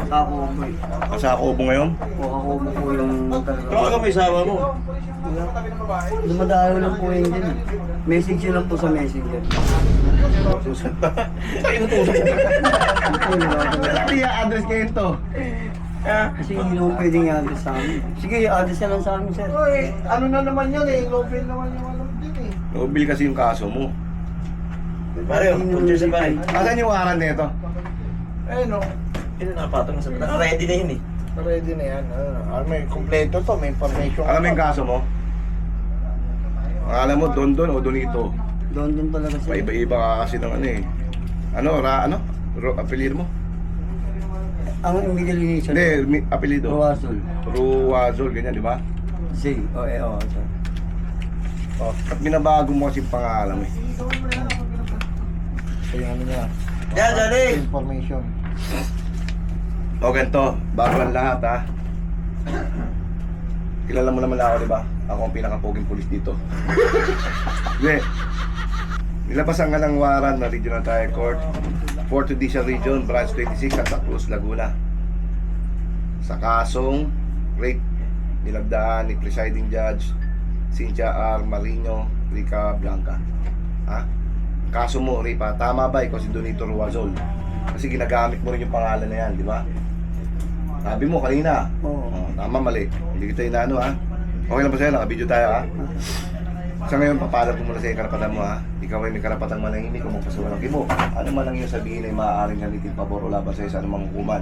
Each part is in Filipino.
Kakubo eh. Kasako mo ngayon? O kakubo po yung Pero talaga. may sawa mo. Dumadayo lang po yun din eh. Message yun lang po sa messenger. Ay, inutusok mo. Hindi address kayo ito. Kasi hindi naman pwedeng i-address sa amin. Sige, i-address ka lang sa amin, sir. Eh, ano na naman yun eh, low-bill naman yung ano din eh. Nobil kasi yung kaso mo. Pare, picture sa bahay. Asan yung waran nito? Eh no, Ito nakapatong sa bata. Ready na yun eh. ready na yan. May kompleto to, may information. Alam mo yung kaso mo? Alam mo, Don o Donito? Doon talaga sir. Paiba-iba ka kasi ng ano eh. Apelido mo? Ang middle initial. Hindi, apelido. Ruasol. Ruazol, ganyan, di ba? Z. O, sir. Oh, at binabago mo kasi pangalan eh. Kaya ano niya, Yan, Johnny! information. O ganito, bago lang lahat ha. Kilala mo naman ako, di ba? Ako ang pinakapoging pulis dito. Hindi. Nilabasan nga ng waran na Regional Trial Court, 4th Judicial Region, Branch 26, Santa Cruz, Laguna. Sa kasong rape, nilagdaan ni Presiding Judge Cynthia R. Marino Rica Blanca. Ha? Kaso mo, rape ha? Tama ba ikaw si Donito Ruazol? Kasi ginagamit mo rin yung pangalan na yan, di ba? Sabi mo kanina. Oo. Oh, tama, mali. Hindi kita inaano ha. Okay lang ba sa'yo? Naka-video tayo ha. Sa ngayon, papalag mo muna sa'yo karapatan mo ha. Ikaw ay may karapatang manahimik kung magpasawala ng kibo. Ano man ang iyong sabihin ay maaaring halitin pabor o laban sa'yo sa anumang hukuman.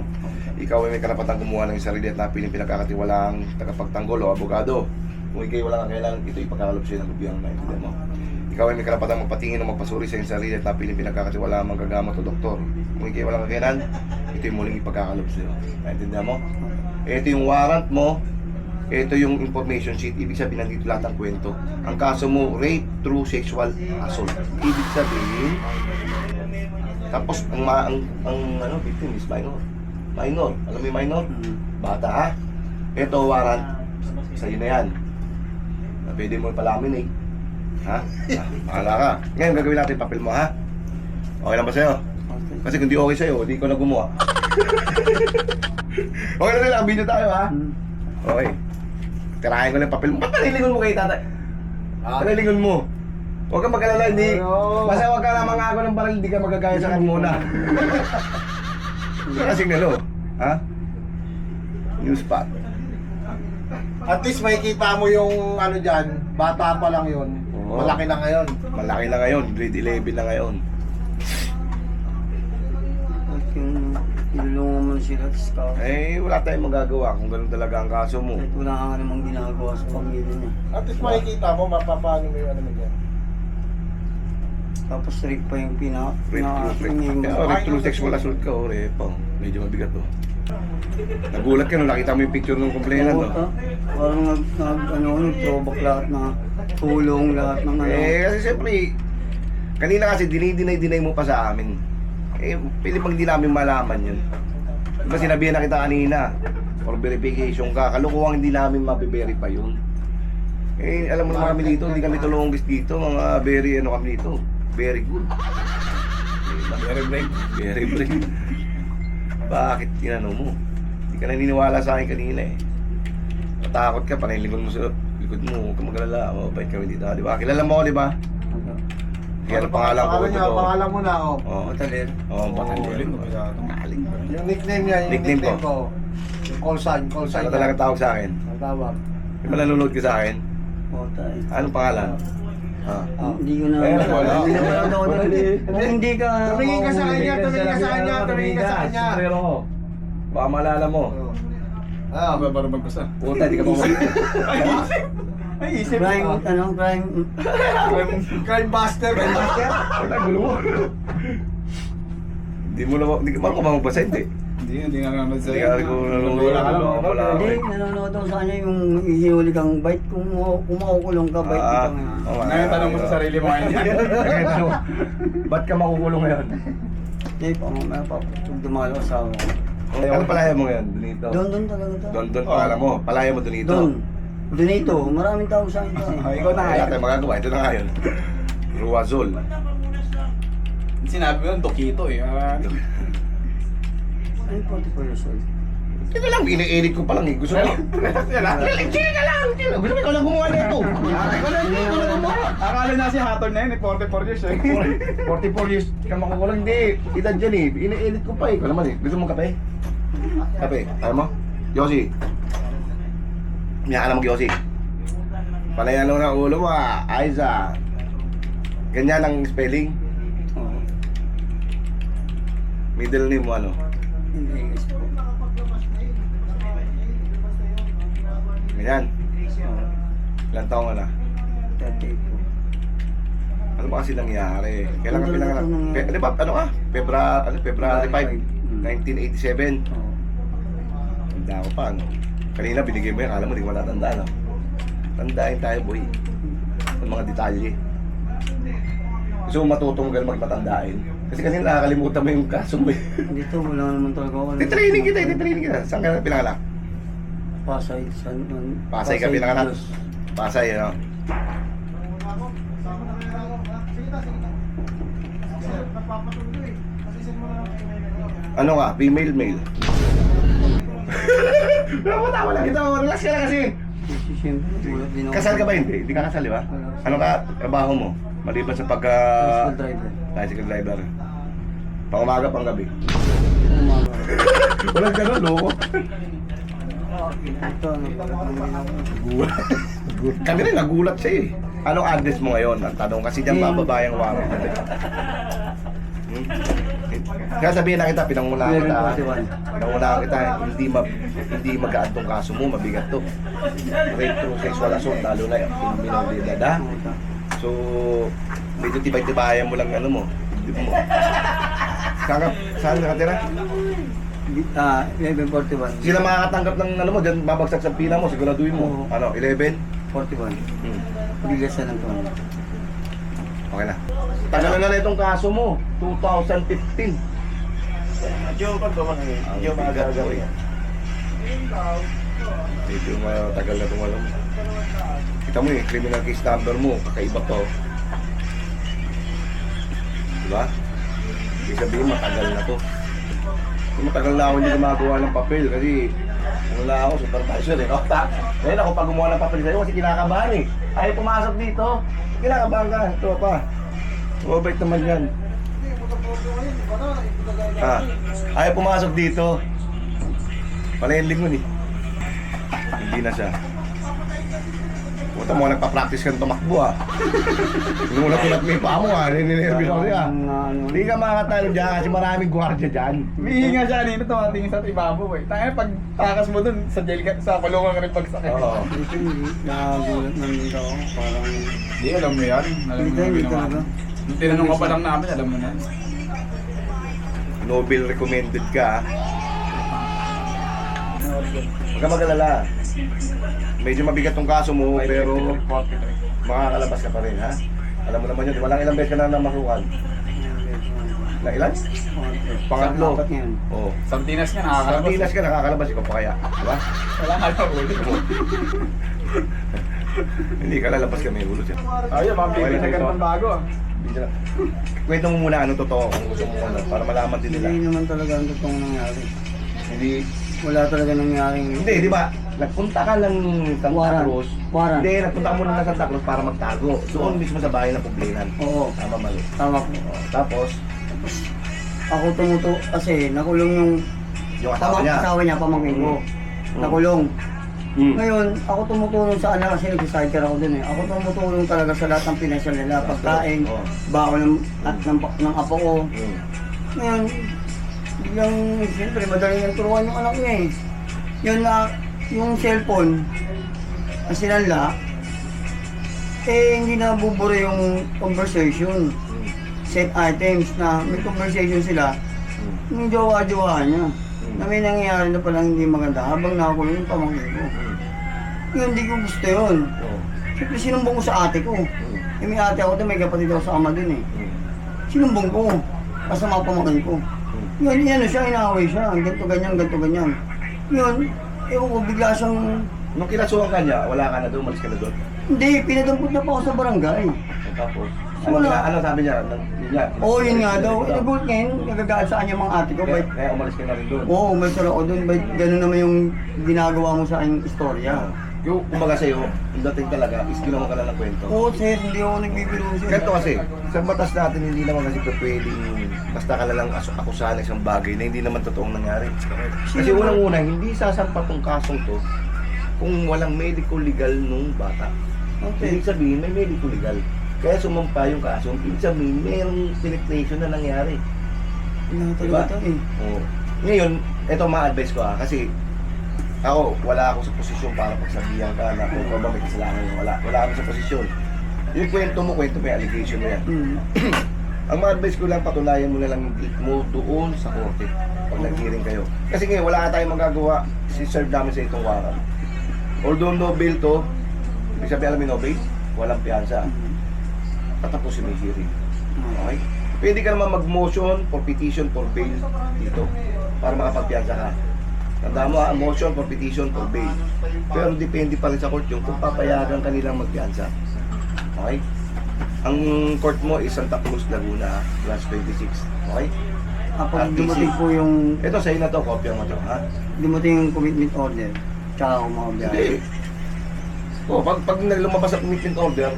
Ikaw ay may karapatang kumuha ng iyong sarili at napiling pinagkakatiwalaang tagapagtanggol o abogado. Kung ikay wala kang kailangan, ito ipakalap sa'yo ng gobyerno na intindihan mo. Ikaw ay may karapatang magpatingin o magpasuri sa iyong sarili at napiling pinagkakatiwalaang manggagamot o doktor. Kung ikay wala kang kailangan, ito yung muling ipagkakalap sa'yo. Naintindihan mo? Ito yung warrant mo. Ito yung information sheet. Ibig sabihin, nandito lahat ang kwento. Ang kaso mo, rape through sexual assault. Ibig sabihin, tapos ang victim is minor. Minor. Alam mo yung minor? Bata ha? Ito warrant. Sa'yo na yan. Na pwede mo palamin eh. Ha? Bahala ka. Ngayon gagawin natin yung papel mo ha? Okay lang ba sa'yo? Okay. Kasi kung di okay sa'yo, di ko na gumawa. Okay lang sa'yo, video tayo ha? Okay. Tirahin ko lang yung papel mo. Ba't panilingon mo kay tatay? Panilingon mo. Huwag kang mag-alala, hindi. Basta huwag ka lang mangago ng baril, hindi ka magagaya sa muna. Kasing nalo. Ha? News spot. At least makikita mo yung ano dyan, bata pa lang yun. Oo. Malaki na ngayon. Malaki na ngayon, grade 11 na ngayon. At yung ilulungan mo sila, scout. Eh, wala tayong magagawa kung ganun talaga ang kaso mo. Kahit wala ka namang ginagawa sa pamilya niya. At least makikita mo, mapapano mo yung ano mo dyan. Tapos rape pa yung Rape through sexual assault ka, o rape pa. Medyo mabigat to. Nagulat ka nung nakita mo yung picture ng complainant, no? Parang nag-throwback lahat na tulong, lahat ng ano. Eh, kasi siyempre, kanina kasi dinay mo pa sa amin. Eh, pwede pang hindi namin malaman yun. Diba sinabihan na kita kanina, for verification ka, kalukuhang hindi namin mabe-verify yun. Eh, alam mo naman kami dito, hindi kami tulunggis dito, mga very ano kami dito, very good. Very brave. Very brave. Bakit tinanong mo? Hindi ka naniniwala sa akin kanina eh. Matakot ka, panilingon mo sa likod mo, huwag ka mag-alala, mababait kami dito. Di ba? Kilala mo ako, di ba? Kaya ang pangalan ko ito. Pangalan mo na ako. Oo, Hoteler. Oo, Batalyon. Galing. Yung nickname niya, yung Nickname nickname ko. ko. Yung call sign Ano talaga tawag sa akin? Ang tawag. May mananonood ka sa akin? O, tayo. Anong pangalan? Ha? Hindi ko na. Ayun, wala. Hindi na pala ako kung hindi ka. Tumingin ka sa kanya, tumingin ka sa kanya, tumingin ka sa kanya. Sombrero ko. Baka maalala mo. Ah, Para magpasa. Puta, di ka pa Ay, isip Crime, crime. crime buster. Crime buster? Wala, gulo mo. Hindi mo naman, hindi ka ba kumamabasa, hindi? Hindi nga naman Hindi ka rin kung nanonood. Wala. Hindi, nanonood ako sa kanya yung ihihuli kang bite. Kung makukulong ka, bite ka ngayon. Ngayon tanong mo sa sarili mo ngayon. Ba't ka makukulong ngayon? Hindi, mamaya pa. Pag dumalo asawa ko. Ano palaya mo ngayon? Donito? Doon talaga to. Don pangalan mo. Palaya mo Donito. Doon. Donito. Maraming tao sa akin to. Ikaw na Wala nga. tayong magagawa. Ito na nga yun. Ruazol. Sinabi mo yun, Dokito eh. Ay, 44 years old. Ito lang, ini-edit ko pa lang eh. Gusto mo? Chill ka lang! Chill! Gusto mo ikaw lang gumawa nito? Ikaw lang gumawa! Akala na si Hatton na yun, 44 years eh. 44 years ka makukulang. Hindi, edad dyan eh. Ini-edit ko pa eh. Ikaw naman eh. Gusto mo kape? Kape? Ayaw mo? Yossi. Miyakan mo Yossi. Palayan lang ng ulo mo ah. Aiza. Ganyan ang spelling. Oo. Middle name mo ano? English po. Ganyan. Oo. Ilan taong ka na? 38 po. Ano ba kasi nangyari? Kailan ka Ang pinanganak? dalawa ko Di ba, ano ka? February 5, 1987. Oo. Tanda ko pa, ano? Kanina binigay mo yan, alam mo, hindi ko matatanda, no? Tandain tayo, boy. Ang mga detalye. Gusto mo matutong ganun magmatandain? Kasi nakakalimutan mo yung kaso mo eh. Dito wala naman talaga ako. Titraining kita. Saan ka pinanganak? Pasay. Pasay ka pinanganak? Pasay, ano? Ano ka? Female, male? Tawa lang kita, relax ka lang kasi. Siyempre, tulad din ako. Kasal ka ba hindi? Hindi ka kasal, di ba? Ano ka, trabaho mo? Maliban sa pagka... Bicycle driver. Bicycle driver. Pang umaga, pang gabi. Umaga. Walang gano'n, loko. Ito, nagpapatangin ako. Gulat. Kami rin, nagulat siya eh. Anong address mo ngayon? Ang tanong kasi diyan bababa yung waro. Kaya sabihin na kita, pinangunahan kita. 11:41. Pinangunahan kita, hindi magaan tong kaso mo, mabigat to. Rape through sexual assault, lalo na criminal edad, ha? So, medyo tibay-tibayan mo lang ano mo. Hindi mo. Saan nakatira? 11:41. Sila makakatanggap ng ano mo, dyan babagsak sa pila mo, siguraduhin mo. Oo. Ano, 11? 41. Hmm. Bigasan ng tuwan. Okay na. Tagal na itong kaso mo, 2015. Medyo pagbaman ngayon. Medyo magagawin. Medyo matagal na itong alam. Kita mo eh, criminal case number mo, kakaiba to. Diba? Ibig sabihin, matagal na to. Matagal na ako hindi gumagawa ng papel kasi ano na ako, supervisor eh. Ngayon ako pag gumawa ng papel sa'yo kasi kinakabahan eh. Ayaw pumasok dito. Kinakabahan ka, ito pa. Mabait naman yan. Ayaw pumasok dito. Pala yung lingon eh. Hindi na siya. Puta mo, nagpa-practice ka ng tumakbo ah. Hindi mo na tunat mo yung paa mo ah. Ninervous ako siya. Hindi ka makakatalo dyan kasi maraming gwardiya dyan. Humihingi nga siya kanina, tumatingin sa ibabaw eh. Tangina, pag takas mo dun, sa jail ka, sa kulungan ka rin pagsakit. Oo. Ito hindi. Nakagulat lang din ako. Parang... Hindi, alam mo yan. Alam mo Hindi, yung hindi ginawa. talaga. Nung tinanong ka pa lang namin, alam mo na. Nobel recommended ka ah. Huwag ka mag-alala. Medyo mabigat tong kaso mo pero makakalabas ka pa rin ha. Alam mo naman yun, di ba lang ilang beses ka na namasukan? Na ilan? Pangatlo. Apat ngayon. Oo. Sardinas nga, nakakalabas. Sardinas ka, nakakalabas, ikaw pa kaya. Di ba? Wala nga lang ulit mo. Hindi ka lalabas ka, may ulo siya. Ayun, mabibig na ganun bago ah. Hindi siya. Kwento mo muna ano totoo kung gusto mo ano, para malaman din nila. Hindi naman talaga ang totoong nangyari. Hindi, Wala talaga nangyaring... hindi, di ba? Nagpunta ka ng Santa Waran. Cruz. Waran. Hindi, nagpunta ka muna ng Santa Cruz para magtago. Doon mismo sa bahay ng Publinan. Oo. Tama, mali. Tama po. Oo. Tapos, Ako tumuto kasi nakulong yung yung asawa niya. asawa niya, pamangkin ko. Nakulong. Hmm. Ngayon, ako tumutulong sa anak kasi nag-sidecar ako dun eh. Ako tumutulong talaga sa lahat ng pinasal nila, pagkain, Oo. baon ng apo ko. Hmm. Ngayon, biglang, siyempre, madali niyang turuan yung anak niya eh. Yun na, yung cellphone, na sinanla, eh hindi na bubura yung conversation. Set items na may conversation sila, yung jowa-jowa niya. Na may nangyayari na palang hindi maganda habang nakakulong yung pamangkin ko. Yung hindi ko gusto yun. Oo. Siyempre sinumbong ko sa ate ko. Eh may ate ako doon, may kapatid ako sa ama doon eh. Sinumbong ko. Kasama pamangkin ko. Yun, ano siya, inaaway siya. Ganto ganyan. Yun, ewan ko, bigla siyang... Nung kinasuhan ka niya, wala ka na doon, malis ka na doon. Hindi, pinadampot na pa ako sa barangay. Tapos, Wala. Ano sabi niya? Yun nga. Oo, yun nga daw. Nagulat ngayon, nagagalit sa kanya mga ate ko. Kaya, Ba't, kaya umalis ka na rin doon. oo, umalis ako doon. Ba't gano'n naman yung ginagawa mo sa aking istorya? Yung kumbaga sa'yo, yung dating talaga, is ginawa ka lang ng kwento. Oo, sir, hindi ako nagbibiro sir. Ganito kasi, sa batas natin hindi naman kasi pwedeng basta ka na lang akusahan ng isang bagay na hindi naman totoong nangyari. Kasi unang-una, hindi sasampa tong kasong to kung walang medical legal nung bata. Okay. Ibig sabihin, may medical legal. Kaya sumampa yung kaso, ibig sabihin, mayroong penetration na nangyari. Diba? Oo. Ngayon, ito ma-advise ko kasi ako, wala ako sa posisyon para pagsabihan ka na kung ba may kasalanan yun. Wala ako sa posisyon. Yung kwento mo, may allegation mo yan. Ang ma-advise ko lang, patunayan mo na lang yung guilt mo doon sa korte pag nag-hearing kayo. Kasi ngayon, wala ka tayong magagawa. Si-serve namin sa itong warrant. Although no bail to, ibig sabihin alam mo no bail, walang piyansa. Tatapusin mo yung hearing. Okay? Pwede ka naman mag-motion for petition for bail dito para makapagpiyansa ka. Tandaan mo, motion for petition for bail. Pero depende pa rin sa court yung kung papayagan kanilang magpiyansa. Okay? Ang court mo is Santa Cruz, Laguna, class 26. Okay? Kapag RTC. dumating po yung, Ito sa'yo na to, kopya mo to, ha? dumating yung commitment order, tsaka ako makabiyahe. Hindi. O, pag lumabas ang commitment order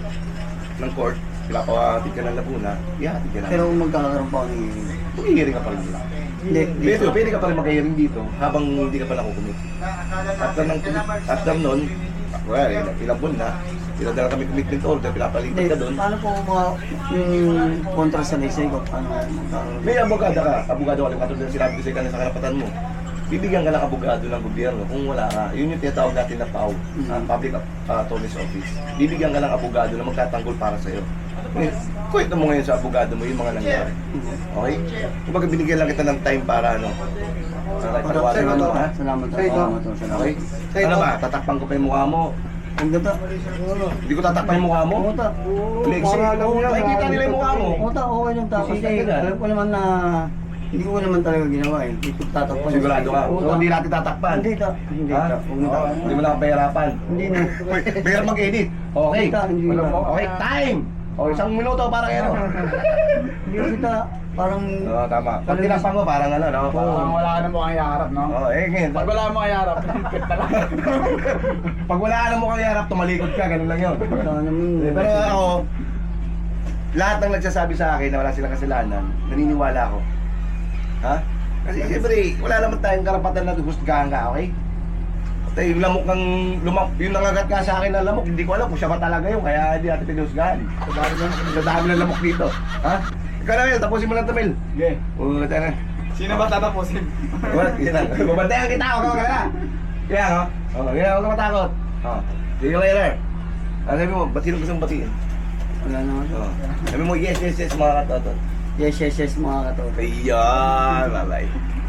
ng court, pinapawatid ka ng Laguna, ihatid ka na. Pero kung magkakaroon pa ako ng hearing. Mag-hearing ka pa rin dito. Hindi, Pwede ka pa rin mag-hearing dito habang hindi ka pa nakukumit. After nun, well, ilang buwan na, pinadala kami commitment order, pinapalipat Hindi, ka doon. paano po mga yung kontra sa lisay ko? Paano magkakaroon? May abogado ka, abogado ka, katulad na sinabi ko sa kanila sa karapatan mo. Bibigyan ka ng abogado ng gobyerno kung wala ka. Yun yung tinatawag natin na PAO, Public Attorney's Office. Bibigyan ka ng abogado na magtatanggol para sa'yo. Kwento mo ngayon sa abogado mo yung mga nangyari. Okay? Kumbaga binigyan lang kita ng time para ano. Para panawagan mo, ha? Salamat po. Okay? Salamat. Ano ba? Tatakpan ko pa yung mukha mo. Ang ganda. Hindi ko tatakpan yung mukha mo. Uta. Flexi. Nakikita nila yung mukha mo. Uta, okay lang tapos. Sisita Kasi ka. alam ko naman na hindi ko naman talaga ginawa eh. Hindi ko tatakpan. Sigurado ka. So, hindi natin tatakpan. Hindi ta. Hindi Ha? ta. Huwag na ta. Hindi mo lang pahirapan. Hindi na. Mahirap mag-edit. Okay. Hindi ta. Hindi Wala na. mo. Okay, time! O, 1 minuto para kayo. Hindi kita parang Oo, tama. Pag tinapang mo, parang ano, no? Parang wala ka na mukhang iharap, no? Oo, ngayon. Pag wala mo iharap, kit na lang. Pag wala ka na mo kang harap, tumalikod ka, ganun lang yun. sana naman. Pero ako, lahat ng nagsasabi sa akin na wala silang kasalanan, naniniwala ako. Ha? Kasi siyempre, wala naman tayong karapatan na husgahan ka, okay? At yung lamok ng yung nangagat nga sa akin na lamok, hindi ko alam kung siya ba talaga yun, kaya hindi natin pinusgahan. Sa dami ng lamok dito. Ha? Ikaw na, Mel, tapusin mo lang ito, Mel. Okay. Oo, tayo na. Sino ba tatapusin? What? Babantayan kita ako, kaya ka. Kaya, no? Oo, kaya huwag ka matakot. Oo. See you later. Ano sabi mo, ba't sino gusto mong batiin? Wala naman. Oo. Sabi mo, yes, yes, yes, mga katotot. Yes, yes, yes, mga katoto. Ayan, bye-bye.